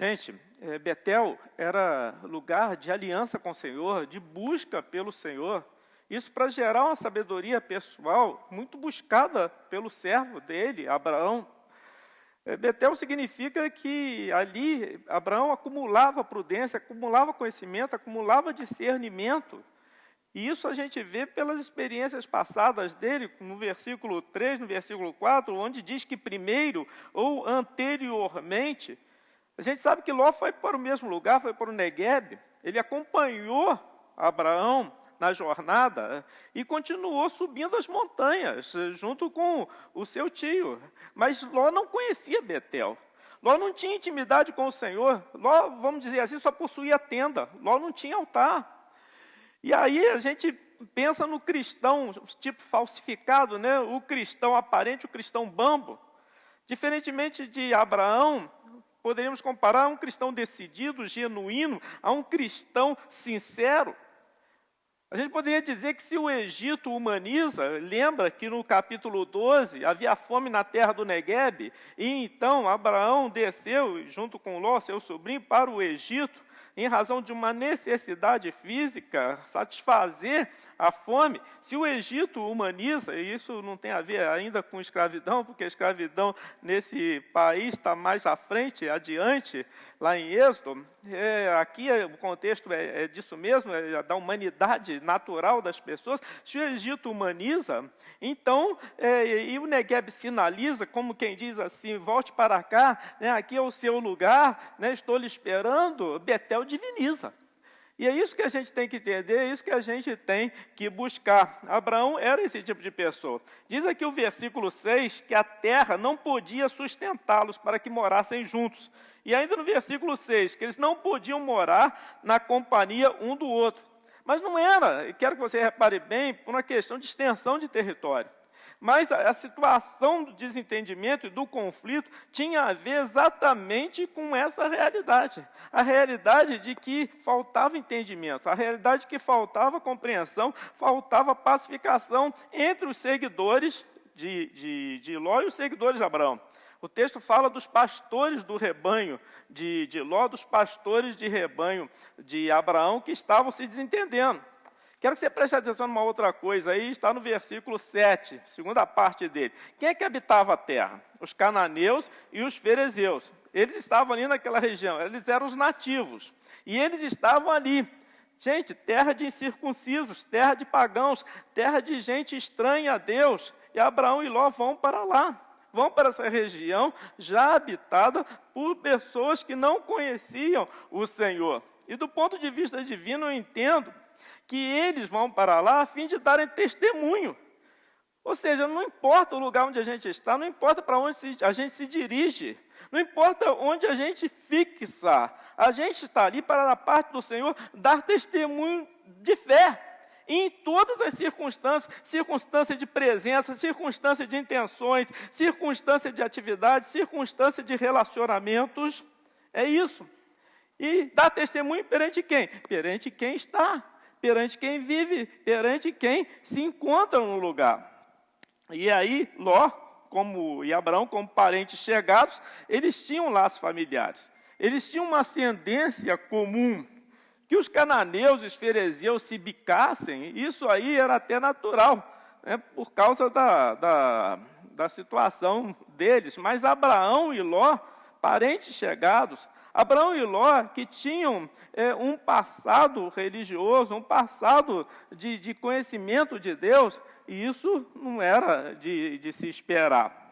Gente, Betel era lugar de aliança com o Senhor, de busca pelo Senhor. Isso para gerar uma sabedoria pessoal muito buscada pelo servo dele, Abraão. Betel significa que ali Abraão acumulava prudência, acumulava conhecimento, acumulava discernimento. E isso a gente vê pelas experiências passadas dele, no versículo 3, no versículo 4, onde diz que primeiro ou anteriormente. A gente sabe que Ló foi para o mesmo lugar, foi para o Negueb. Ele acompanhou Abraão na jornada e continuou subindo as montanhas, junto com o seu tio. Mas Ló não conhecia Betel. Ló não tinha intimidade com o Senhor. Ló, vamos dizer assim, só possuía tenda. Ló não tinha altar. E aí a gente pensa no cristão, tipo falsificado, né? O cristão aparente, o cristão bambo. Diferentemente de Abraão, poderíamos comparar um cristão decidido, genuíno, a um cristão sincero. A gente poderia dizer que se o Egito humaniza, lembra que no capítulo 12 havia fome na terra do Negueb, e então Abraão desceu, junto com Ló, seu sobrinho, para o Egito, em razão de uma necessidade física, satisfazer a fome. Se o Egito humaniza, e isso não tem a ver ainda com escravidão, porque a escravidão nesse país está mais à frente, adiante, lá em Êxodo, aqui o contexto é disso mesmo, é da humanidade natural das pessoas. Se o Egito humaniza, então, e o Negueb sinaliza, como quem diz assim, volte para cá, né, aqui é o seu lugar, né, estou lhe esperando, Betel diviniza. E é isso que a gente tem que entender, é isso que a gente tem que buscar. Abraão era esse tipo de pessoa. Diz aqui o versículo 6, que a terra não podia sustentá-los para que morassem juntos. E ainda no versículo 6, que eles não podiam morar na companhia um do outro. Mas não era, e quero que você repare bem, por uma questão de extensão de território. Mas a situação do desentendimento e do conflito tinha a ver exatamente com essa realidade. A realidade de que faltava entendimento, a realidade de que faltava compreensão, faltava pacificação entre os seguidores de Ló e os seguidores de Abraão. O texto fala dos pastores do rebanho de Ló, dos pastores de rebanho de Abraão, que estavam se desentendendo. Quero que você preste atenção numa outra coisa, aí está no versículo 7, segunda parte dele. Quem é que habitava a terra? Os cananeus e os ferezeus. Eles estavam ali naquela região, eles eram os nativos. E eles estavam ali. Gente, terra de incircuncisos, terra de pagãos, terra de gente estranha a Deus. E Abraão e Ló vão para lá. Vão para essa região já habitada por pessoas que não conheciam o Senhor. E do ponto de vista divino, eu entendo que eles vão para lá a fim de darem testemunho. Ou seja, não importa o lugar onde a gente está, não importa para onde a gente se dirige, não importa onde a gente fixa, a gente está ali para, da parte do Senhor, dar testemunho de fé. Em todas as circunstâncias, circunstância de presença, circunstância de intenções, circunstância de atividades, circunstância de relacionamentos, é isso. E dar testemunho perante quem? Perante quem está, perante quem vive, perante quem se encontra no lugar. E aí, Ló e Abraão, como parentes chegados, eles tinham laços familiares. Eles tinham uma ascendência comum. Que os cananeus e os ferezeus se bicassem, isso aí era até natural, né, por causa da situação deles. Mas Abraão e Ló, parentes chegados, Abraão e Ló, que tinham um passado religioso, um passado de conhecimento de Deus, e isso não era de se esperar.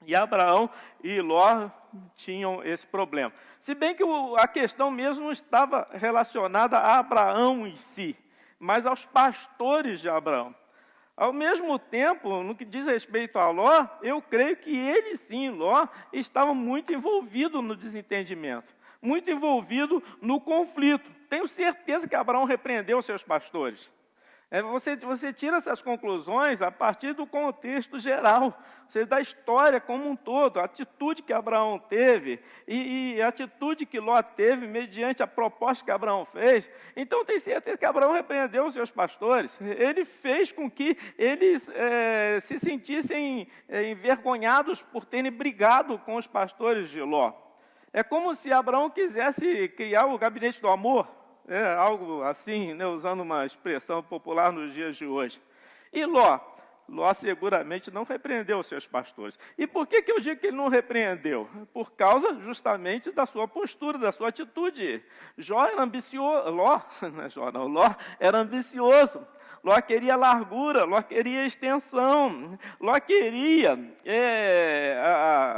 E Abraão e Ló tinham esse problema. Se bem que a questão mesmo não estava relacionada a Abraão em si, mas aos pastores de Abraão. Ao mesmo tempo, no que diz respeito a Ló, eu creio que ele sim, Ló, estava muito envolvido no desentendimento, muito envolvido no conflito. Tenho certeza que Abraão repreendeu os seus pastores. Você tira essas conclusões a partir do contexto geral, da história como um todo, a atitude que Abraão teve e a atitude que Ló teve mediante a proposta que Abraão fez. Então, tem certeza que Abraão repreendeu os seus pastores. Ele fez com que eles se sentissem envergonhados por terem brigado com os pastores de Ló. É como se Abraão quisesse criar o gabinete do amor, algo assim, né, usando uma expressão popular nos dias de hoje. E Ló seguramente não repreendeu os seus pastores. E por que eu digo que ele não repreendeu? Por causa justamente da sua postura, da sua atitude. Ló era ambicioso. Ló queria largura, Ló queria extensão, Ló queria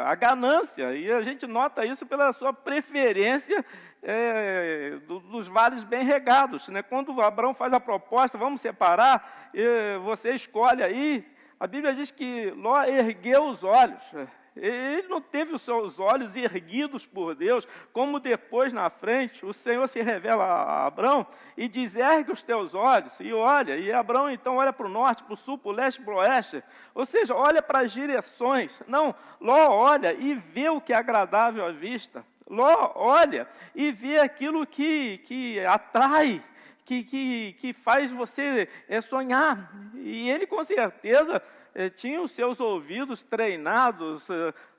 a ganância. E a gente nota isso pela sua preferência dos vales bem regados, né? Quando Abraão faz a proposta, vamos separar, você escolhe aí, a Bíblia diz que Ló ergueu os olhos. Ele não teve os seus olhos erguidos por Deus, como depois na frente o Senhor se revela a Abraão e diz: ergue os teus olhos, e olha. E Abraão então olha para o norte, para o sul, para o leste, para o oeste, ou seja, olha para as direções. Não, Ló olha e vê o que é agradável à vista. Ló olha e vê aquilo que atrai, que faz você sonhar. E ele com certeza tinha os seus ouvidos treinados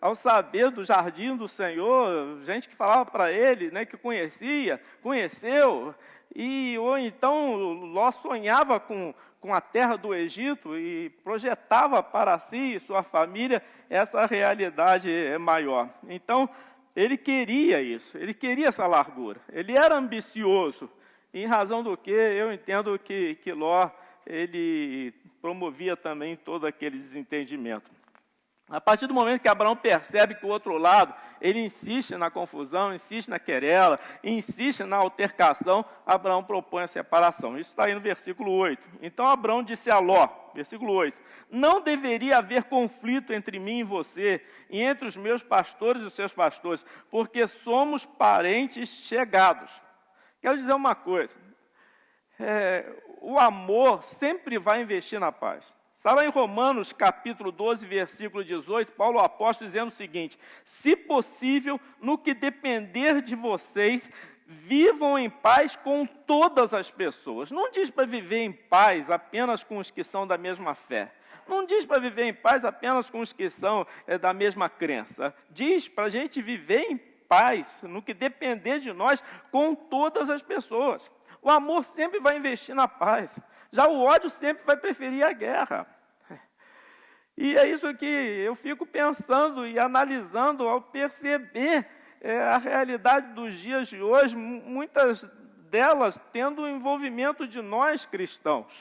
ao saber do jardim do Senhor, gente que falava para ele, né, que conheceu, ou então Ló sonhava com a terra do Egito e projetava para si e sua família essa realidade maior. Então, ele queria isso, ele queria essa largura, ele era ambicioso, em razão do que eu entendo que Ló, ele promovia também todo aquele desentendimento. A partir do momento que Abraão percebe que o outro lado, ele insiste na confusão, insiste na querela, insiste na altercação, Abraão propõe a separação. Isso está aí no versículo 8. Então Abraão disse a Ló, versículo 8, não deveria haver conflito entre mim e você, e entre os meus pastores e os seus pastores, porque somos parentes chegados. Quero dizer uma coisa, o amor sempre vai investir na paz. Está lá em Romanos, capítulo 12, versículo 18, Paulo apóstolo dizendo o seguinte: se possível, no que depender de vocês, vivam em paz com todas as pessoas. Não diz para viver em paz apenas com os que são da mesma fé. Não diz para viver em paz apenas com os que são da mesma crença. Diz para a gente viver em paz, no que depender de nós, com todas as pessoas. O amor sempre vai investir na paz. Já o ódio sempre vai preferir a guerra. E é isso que eu fico pensando e analisando ao perceber a realidade dos dias de hoje, muitas delas tendo o envolvimento de nós cristãos.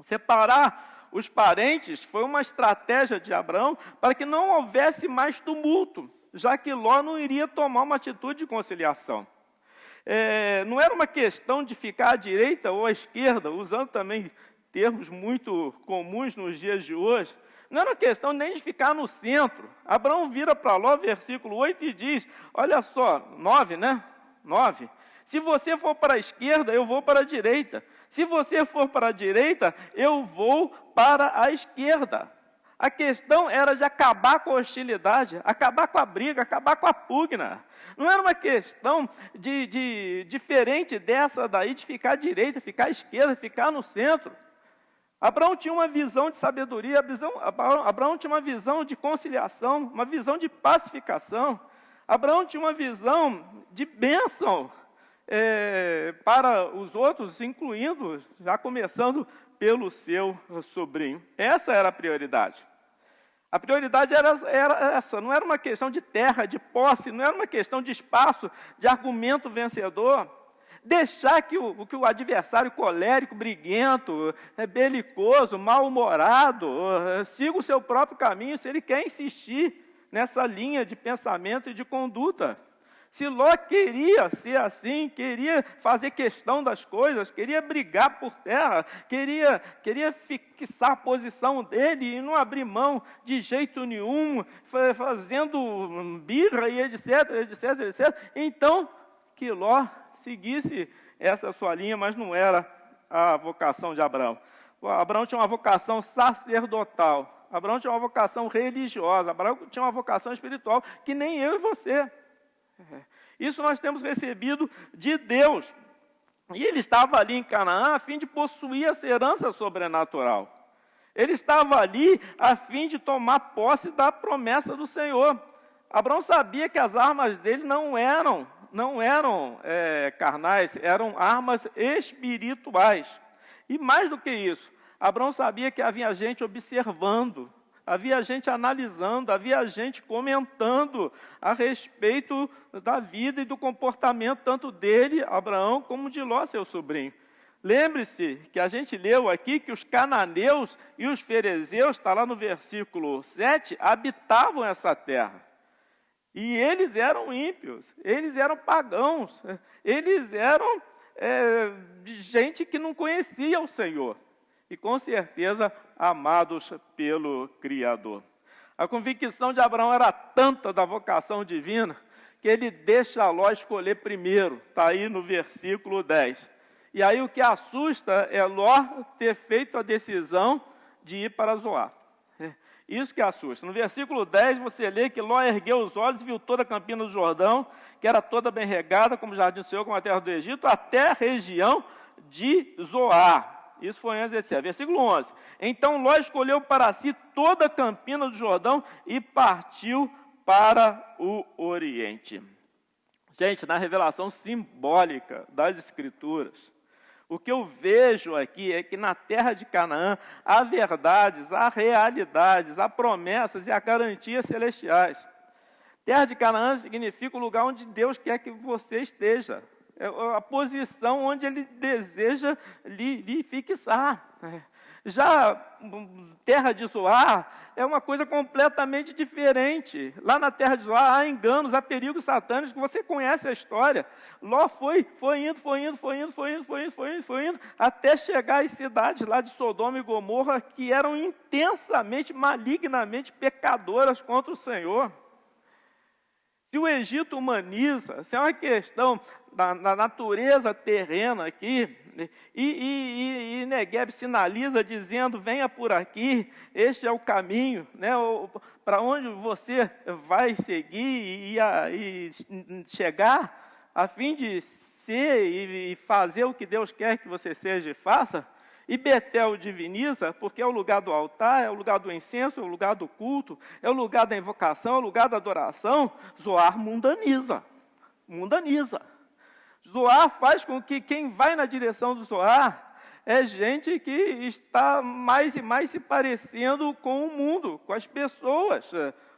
Separar os parentes foi uma estratégia de Abraão para que não houvesse mais tumulto, já que Ló não iria tomar uma atitude de conciliação. Não era uma questão de ficar à direita ou à esquerda, usando também termos muito comuns nos dias de hoje. Não era uma questão nem de ficar no centro. Abraão vira para Ló, versículo 8, e diz, olha só, 9, né? 9. Se você for para a esquerda, eu vou para a direita. Se você for para a direita, eu vou para a esquerda. A questão era de acabar com a hostilidade, acabar com a briga, acabar com a pugna. Não era uma questão diferente dessa daí, de ficar à direita, ficar à esquerda, ficar no centro. Abraão tinha uma visão de sabedoria, Abraão tinha uma visão de conciliação, uma visão de pacificação. Abraão tinha uma visão de bênção para os outros, incluindo, já começando pelo seu sobrinho. Essa era a prioridade. A prioridade era essa, não era uma questão de terra, de posse, não era uma questão de espaço, de argumento vencedor. Deixar que o adversário colérico, briguento, belicoso, mal-humorado, siga o seu próprio caminho, se ele quer insistir nessa linha de pensamento e de conduta. Se Ló queria ser assim, queria fazer questão das coisas, queria brigar por terra, queria fixar a posição dele e não abrir mão de jeito nenhum, fazendo birra e etc, então que Ló seguisse essa sua linha, mas não era a vocação de Abraão. Abraão tinha uma vocação sacerdotal, Abraão tinha uma vocação religiosa, Abraão tinha uma vocação espiritual, que nem eu e você. Isso nós temos recebido de Deus. E ele estava ali em Canaã a fim de possuir essa herança sobrenatural. Ele estava ali a fim de tomar posse da promessa do Senhor. Abraão sabia que as armas dele não eram carnais, eram armas espirituais. E mais do que isso, Abraão sabia que havia gente observando, havia gente analisando, havia gente comentando a respeito da vida e do comportamento tanto dele, Abraão, como de Ló, seu sobrinho. Lembre-se que a gente leu aqui que os cananeus e os ferezeus, está lá no versículo 7, habitavam essa terra. E eles eram ímpios, eles eram pagãos, eles eram gente que não conhecia o Senhor. E com certeza amados pelo Criador. A convicção de Abraão era tanta da vocação divina, que ele deixa Ló escolher primeiro, está aí no versículo 10. E aí o que assusta é Ló ter feito a decisão de ir para Zoar. Isso que assusta. No versículo 10 você lê que Ló ergueu os olhos e viu toda a campina do Jordão, que era toda bem regada, como o jardim do Senhor, como a terra do Egito, até a região de Zoar. Isso foi antes de ser. Versículo 11. Então Ló escolheu para si toda a campina do Jordão e partiu para o Oriente. Gente, na revelação simbólica das Escrituras, o que eu vejo aqui é que na terra de Canaã há verdades, há realidades, há promessas e há garantias celestiais. Terra de Canaã significa o lugar onde Deus quer que você esteja. É a posição onde Ele deseja lhe fixar. Já terra de Zoar é uma coisa completamente diferente. Lá na terra de Zoar há enganos, há perigos satânicos, que você conhece a história. Ló foi indo, até chegar às cidades lá de Sodoma e Gomorra, que eram intensamente, malignamente pecadoras contra o Senhor. Se o Egito humaniza, se é uma questão da natureza terrena aqui, e Negueb sinaliza dizendo, venha por aqui, este é o caminho, né, para onde você vai seguir e chegar, a fim de ser e fazer o que Deus quer que você seja e faça. E Betel diviniza, porque é o lugar do altar, é o lugar do incenso, é o lugar do culto, é o lugar da invocação, é o lugar da adoração. Zoar mundaniza. Zoar faz com que quem vai na direção do Zoar é gente que está mais e mais se parecendo com o mundo, com as pessoas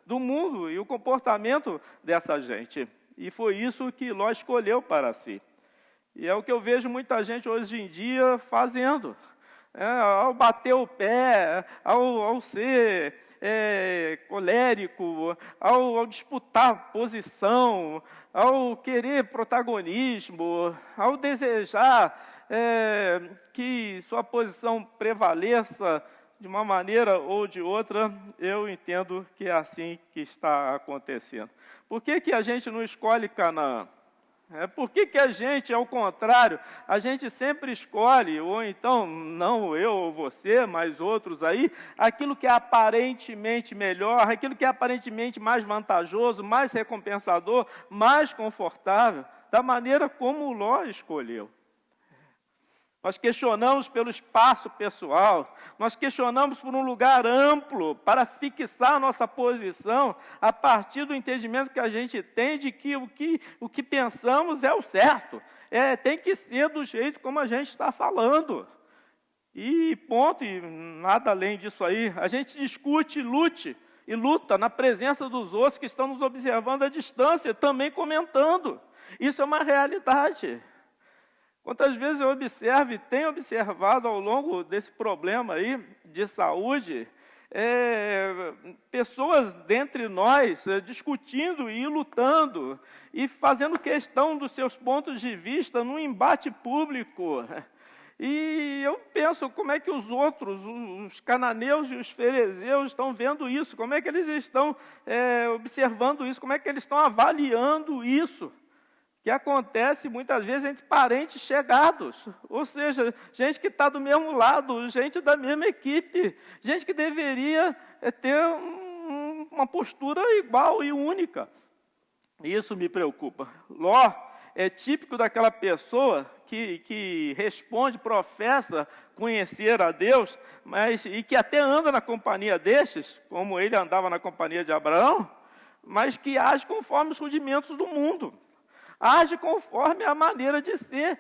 do mundo e o comportamento dessa gente. E foi isso que Ló escolheu para si. E é o que eu vejo muita gente hoje em dia fazendo. Ao bater o pé, ao ser colérico, ao disputar posição, ao querer protagonismo, ao desejar que sua posição prevaleça de uma maneira ou de outra, eu entendo que é assim que está acontecendo. Por que a gente não escolhe Canaã? Por que a gente, ao contrário, a gente sempre escolhe, ou então, não eu ou você, mas outros aí, aquilo que é aparentemente melhor, aquilo que é aparentemente mais vantajoso, mais recompensador, mais confortável, da maneira como Ló escolheu. Nós questionamos pelo espaço pessoal, nós questionamos por um lugar amplo para fixar a nossa posição a partir do entendimento que a gente tem de que o que pensamos é o certo, tem que ser do jeito como a gente está falando. E ponto, e nada além disso aí. A gente discute, lute e luta na presença dos outros que estão nos observando à distância, também comentando. Isso é uma realidade. Quantas vezes eu observo e tenho observado ao longo desse problema aí de saúde, pessoas dentre nós discutindo e lutando e fazendo questão dos seus pontos de vista num embate público. E eu penso, como é que os outros, os cananeus e os ferezeus estão vendo isso? Como é que eles estão observando isso? Como é que eles estão avaliando isso? Que acontece muitas vezes entre parentes chegados, ou seja, gente que está do mesmo lado, gente da mesma equipe, gente que deveria ter uma postura igual e única. Isso me preocupa. Ló é típico daquela pessoa que responde, professa conhecer a Deus, e que até anda na companhia destes, como ele andava na companhia de Abraão, mas que age conforme os rudimentos do mundo. Age conforme a maneira de ser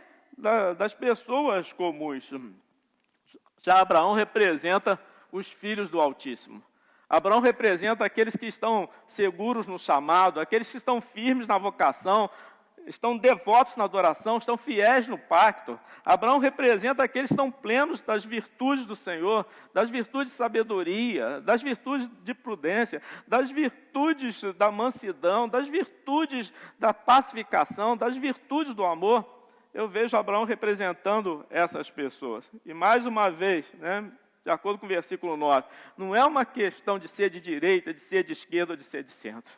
das pessoas comuns. Já Abraão representa os filhos do Altíssimo. Abraão representa aqueles que estão seguros no chamado, aqueles que estão firmes na vocação, estão devotos na adoração, estão fiéis no pacto. Abraão representa aqueles que estão plenos das virtudes do Senhor, das virtudes de sabedoria, das virtudes de prudência, das virtudes da mansidão, das virtudes da pacificação, das virtudes do amor. Eu vejo Abraão representando essas pessoas. E mais uma vez, de acordo com o versículo 9, não é uma questão de ser de direita, de ser de esquerda ou de ser de centro.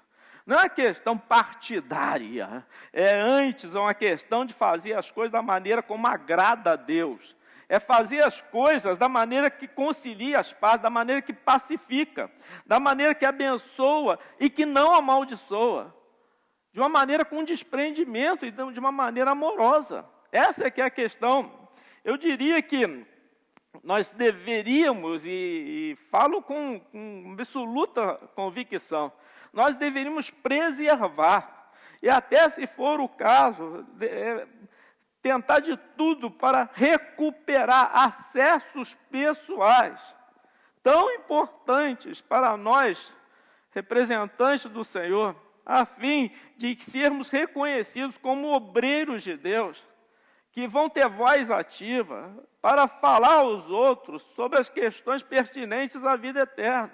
Não é uma questão partidária, é antes uma questão de fazer as coisas da maneira como agrada a Deus. É fazer as coisas da maneira que concilia as pazes, da maneira que pacifica, da maneira que abençoa e que não amaldiçoa. De uma maneira com desprendimento e de uma maneira amorosa. Essa é que é a questão. Eu diria que nós deveríamos, e falo com absoluta convicção, nós deveríamos preservar, e até se for o caso, tentar de tudo para recuperar acessos pessoais, tão importantes para nós, representantes do Senhor, a fim de sermos reconhecidos como obreiros de Deus, que vão ter voz ativa para falar aos outros sobre as questões pertinentes à vida eterna.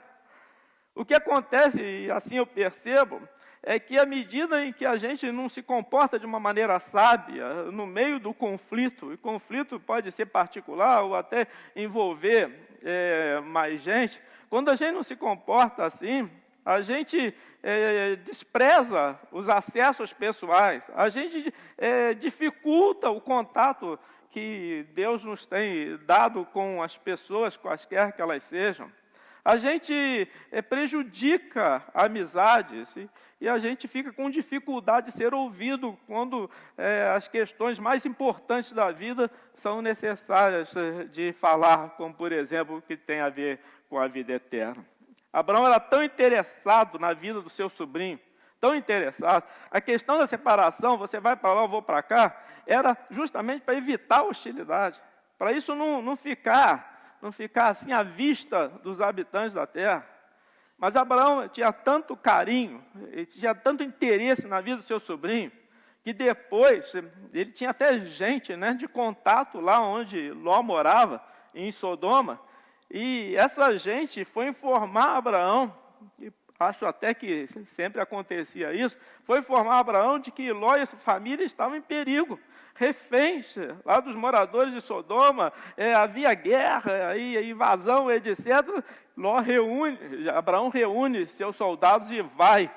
O que acontece, e assim eu percebo, é que à medida em que a gente não se comporta de uma maneira sábia, no meio do conflito, e conflito pode ser particular ou até envolver mais gente, quando a gente não se comporta assim, a gente despreza os acessos pessoais, a gente dificulta o contato que Deus nos tem dado com as pessoas, quaisquer que elas sejam. A gente prejudica amizades e a gente fica com dificuldade de ser ouvido quando as questões mais importantes da vida são necessárias de falar, como, por exemplo, o que tem a ver com a vida eterna. Abraão era tão interessado na vida do seu sobrinho, tão interessado. A questão da separação, você vai para lá, eu vou para cá, era justamente para evitar a hostilidade, para isso não ficar assim à vista dos habitantes da terra. Mas Abraão tinha tanto carinho, ele tinha tanto interesse na vida do seu sobrinho, que depois ele tinha até gente de contato lá onde Ló morava, em Sodoma, e essa gente foi informar Abraão, e acho até que sempre acontecia isso, foi informar Abraão de que Ló e sua família estavam em perigo, reféns lá dos moradores de Sodoma, havia guerra, invasão, etc. Abraão reúne seus soldados e vai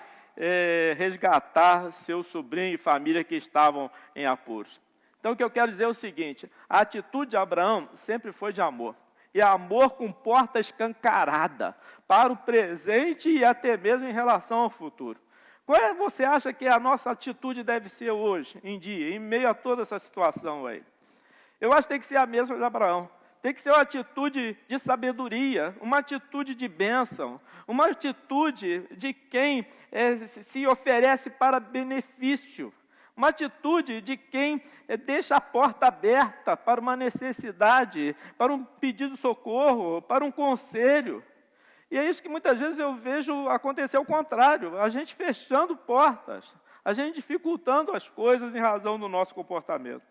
resgatar seu sobrinho e família que estavam em apuros. Então o que eu quero dizer é o seguinte, a atitude de Abraão sempre foi de amor. E amor com porta escancarada para o presente e até mesmo em relação ao futuro. Qual você acha que a nossa atitude deve ser hoje, em dia, em meio a toda essa situação aí? Eu acho que tem que ser a mesma de Abraão. Tem que ser uma atitude de sabedoria, uma atitude de bênção, uma atitude de quem se oferece para benefício. Uma atitude de quem deixa a porta aberta para uma necessidade, para um pedido de socorro, para um conselho. E é isso que muitas vezes eu vejo acontecer ao contrário, a gente fechando portas, a gente dificultando as coisas em razão do nosso comportamento.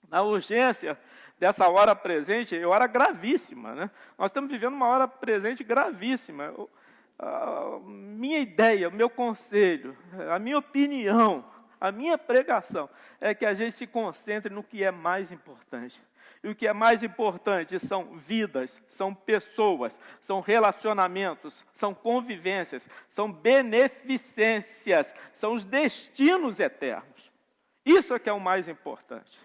Na urgência dessa hora presente, é hora gravíssima, Nós estamos vivendo uma hora presente gravíssima. A minha ideia, o meu conselho, a minha opinião, a minha pregação é que a gente se concentre no que é mais importante. E o que é mais importante são vidas, são pessoas, são relacionamentos, são convivências, são beneficências, são os destinos eternos. Isso é que é o mais importante.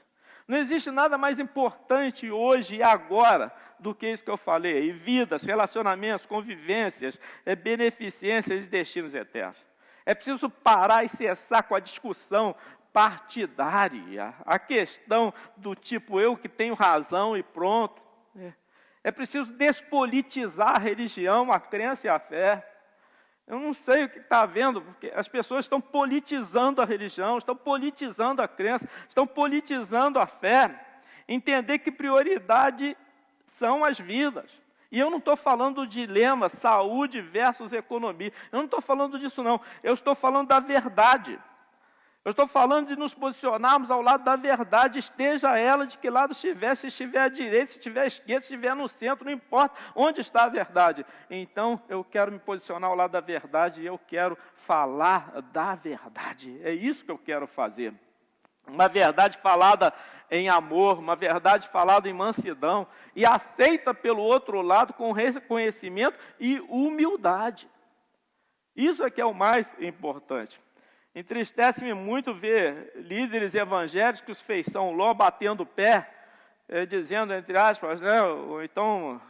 Não existe nada mais importante hoje e agora do que isso que eu falei. Vidas, relacionamentos, convivências, beneficências e destinos eternos. É preciso parar e cessar com a discussão partidária, a questão do tipo eu que tenho razão e pronto. É preciso despolitizar a religião, a crença e a fé. Eu não sei o que está havendo, porque as pessoas estão politizando a religião, estão politizando a crença, estão politizando a fé. Entender que prioridade são as vidas. E eu não estou falando do dilema saúde versus economia. Eu não estou falando disso, não. Eu estou falando da verdade. Eu estou falando de nos posicionarmos ao lado da verdade, esteja ela de que lado estiver, se estiver à direita, se estiver à esquerda, se estiver no centro, não importa onde está a verdade. Então, eu quero me posicionar ao lado da verdade e eu quero falar da verdade. É isso que eu quero fazer. Uma verdade falada em amor, uma verdade falada em mansidão e aceita pelo outro lado com reconhecimento e humildade. Isso é que é o mais importante. Entristece-me muito ver líderes evangélicos feição Ló batendo o pé, dizendo, entre aspas, né, ou então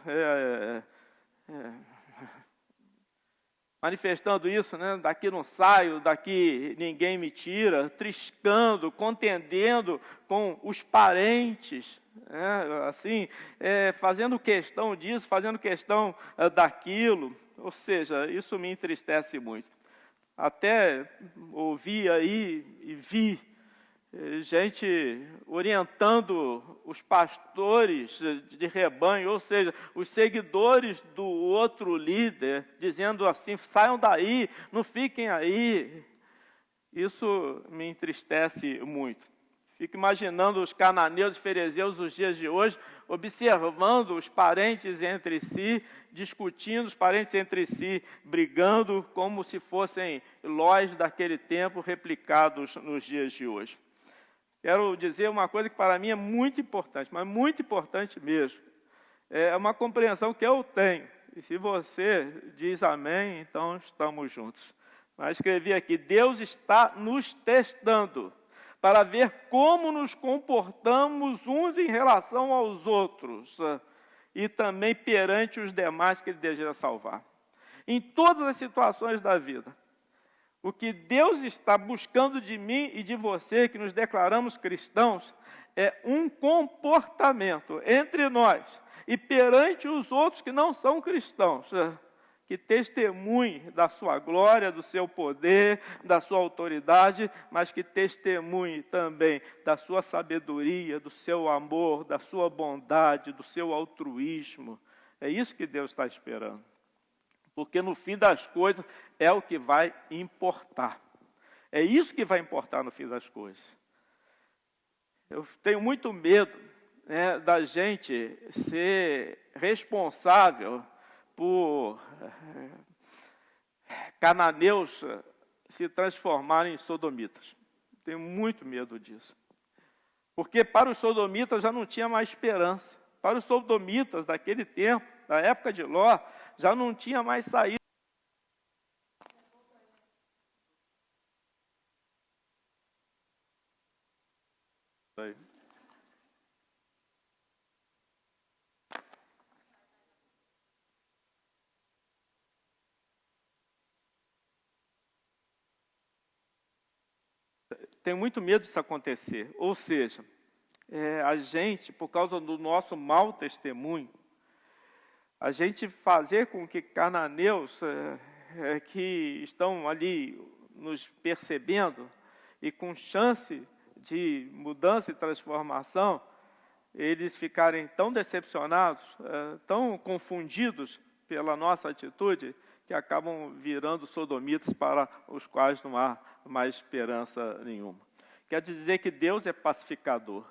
manifestando isso, né, daqui não saio, daqui ninguém me tira, triscando, contendendo com os parentes, né, assim, fazendo questão disso, fazendo questão daquilo, ou seja, isso me entristece muito. Até ouvi aí e vi gente orientando os pastores de rebanho, ou seja, os seguidores do outro líder, dizendo assim, saiam daí, não fiquem aí. Isso me entristece muito. Fico imaginando os cananeus e ferezeus dos dias de hoje, observando os parentes entre si, discutindo, os parentes entre si, brigando, como se fossem Lós daquele tempo, replicados nos dias de hoje. Quero dizer uma coisa que para mim é muito importante, mas muito importante mesmo. É uma compreensão que eu tenho. E se você diz amém, então estamos juntos. Mas escrevi aqui, Deus está nos testando para ver como nos comportamos uns em relação aos outros e também perante os demais que Ele deseja salvar. Em todas as situações da vida, o que Deus está buscando de mim e de você, que nos declaramos cristãos, é um comportamento entre nós e perante os outros que não são cristãos, que testemunhe da sua glória, do seu poder, da sua autoridade, mas que testemunhe também da sua sabedoria, do seu amor, da sua bondade, do seu altruísmo. É isso que Deus está esperando. Porque no fim das coisas é o que vai importar. É isso que vai importar no fim das coisas. Eu tenho muito medo, né, da gente ser responsável por cananeus se transformarem em sodomitas. Tenho muito medo disso. Porque para os sodomitas já não tinha mais esperança. Para os sodomitas daquele tempo, da época de Ló, já não tinha mais saída. Tenho muito medo disso acontecer. Ou seja, a gente, por causa do nosso mau testemunho, a gente fazer com que cananeus que estão ali nos percebendo e com chance de mudança e transformação, eles ficarem tão decepcionados, tão confundidos pela nossa atitude, que acabam virando sodomitas para os quais não há mais esperança nenhuma. Quer dizer que Deus é pacificador,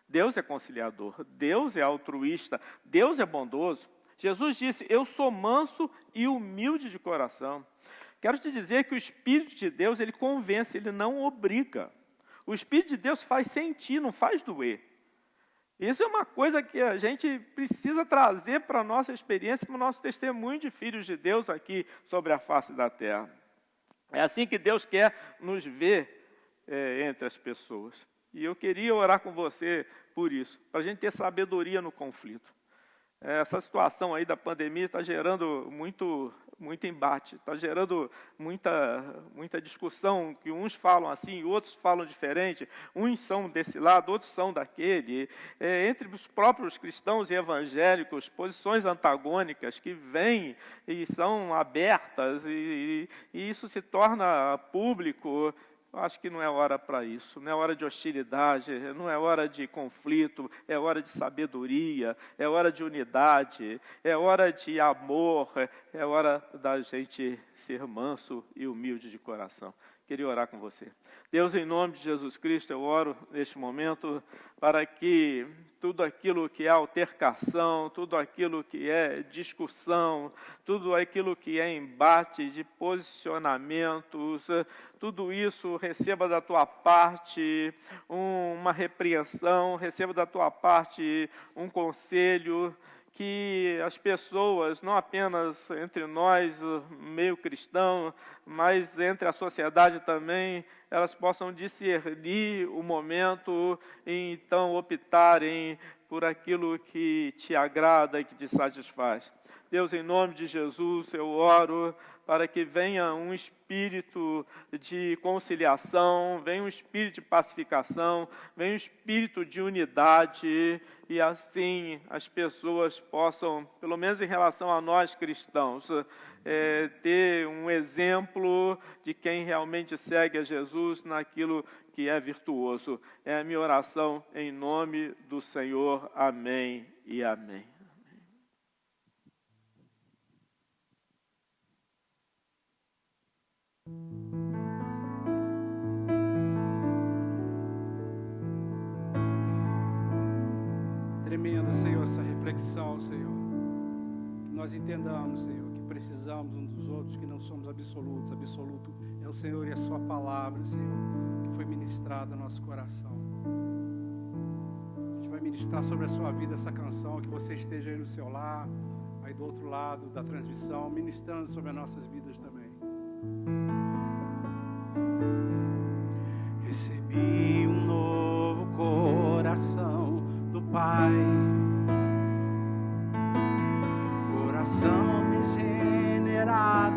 Deus é conciliador, Deus é altruísta, Deus é bondoso. Jesus disse, eu sou manso e humilde de coração. Quero te dizer que o Espírito de Deus, ele convence, ele não obriga. O Espírito de Deus faz sentir, não faz doer. Isso é uma coisa que a gente precisa trazer para a nossa experiência, para o nosso testemunho de filhos de Deus aqui sobre a face da terra. É assim que Deus quer nos ver entre as pessoas. E eu queria orar com você por isso, para a gente ter sabedoria no conflito. Essa situação aí da pandemia está gerando muito embate, está gerando muita discussão, que uns falam assim, outros falam diferente, uns são desse lado, outros são daquele. Entre os próprios cristãos e evangélicos, posições antagônicas que vêm e são abertas, e isso se torna público. Eu acho que não é hora para isso, não é hora de hostilidade, não é hora de conflito, é hora de sabedoria, é hora de unidade, é hora de amor, é hora da gente ser manso e humilde de coração. Queria orar com você. Deus, em nome de Jesus Cristo, eu oro neste momento para que tudo aquilo que é altercação, tudo aquilo que é discussão, tudo aquilo que é embate de posicionamentos, tudo isso receba da tua parte uma repreensão, receba da tua parte um conselho, que as pessoas, não apenas entre nós, meio cristão, mas entre a sociedade também, elas possam discernir o momento e então optarem por aquilo que te agrada e que te satisfaz. Deus, em nome de Jesus, eu oro para que venha um espírito de conciliação, venha um espírito de pacificação, venha um espírito de unidade, e assim as pessoas possam, pelo menos em relação a nós cristãos, ter um exemplo de quem realmente segue a Jesus naquilo que é virtuoso. É a minha oração em nome do Senhor. Amém e amém. Tremendo, Senhor, essa reflexão, Senhor. Que nós entendamos, Senhor, que precisamos uns dos outros, que não somos absolutos. Absoluto é o Senhor e a sua palavra, Senhor, que foi ministrada no nosso coração. A gente vai ministrar sobre a sua vida essa canção, que você esteja aí no seu lar, aí do outro lado da transmissão, ministrando sobre as nossas vidas também. Recebi um novo coração do Pai, coração regenerado,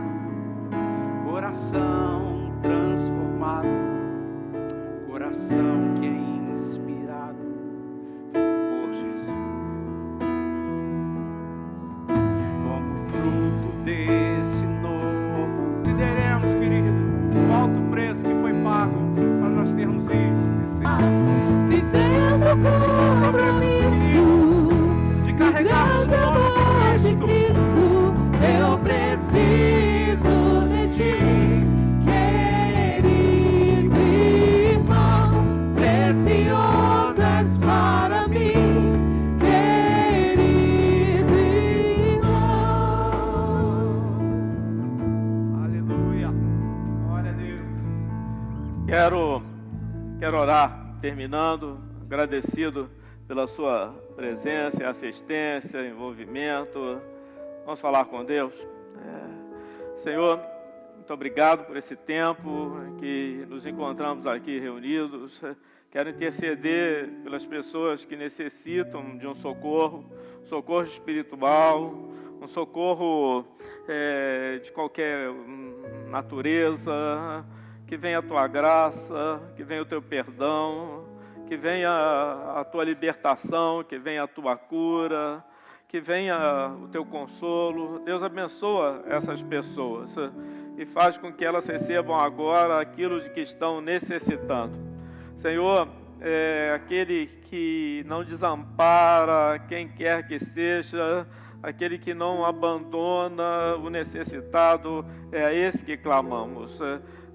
coração transformado, coração que é inspirado por Jesus. Como fruto desse novo, consideremos, querido, o alto preço que foi pago para nós termos isso. Vivendo compromisso de carregarmos o nome de Cristo, eu preciso de ti, querido irmão, precioso és para mim, querido irmão. Aleluia, glória a Deus. Quero orar, terminando, agradecido pela sua presença, assistência, envolvimento. Vamos falar com Deus. Senhor, muito obrigado por esse tempo que nos encontramos aqui reunidos. Quero interceder pelas pessoas que necessitam de um socorro espiritual, um socorro de qualquer natureza. Que venha a tua graça, que venha o teu perdão, que venha a tua libertação, que venha a tua cura, que venha o teu consolo. Deus abençoa essas pessoas e faz com que elas recebam agora aquilo de que estão necessitando. Senhor, aquele que não desampara quem quer que seja, aquele que não abandona o necessitado, é a esse que clamamos.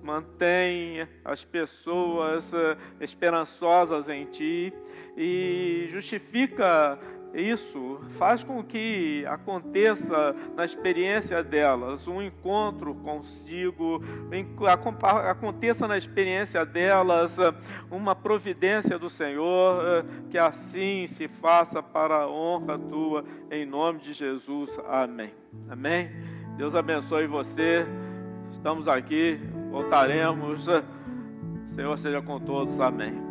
Mantém as pessoas esperançosas em Ti e justifica isso, faz com que aconteça na experiência delas um encontro contigo, aconteça na experiência delas uma providência do Senhor, que assim se faça para a honra Tua, em nome de Jesus. Amém. Amém. Deus abençoe você. Estamos aqui. Voltaremos. Senhor seja com todos. Amém.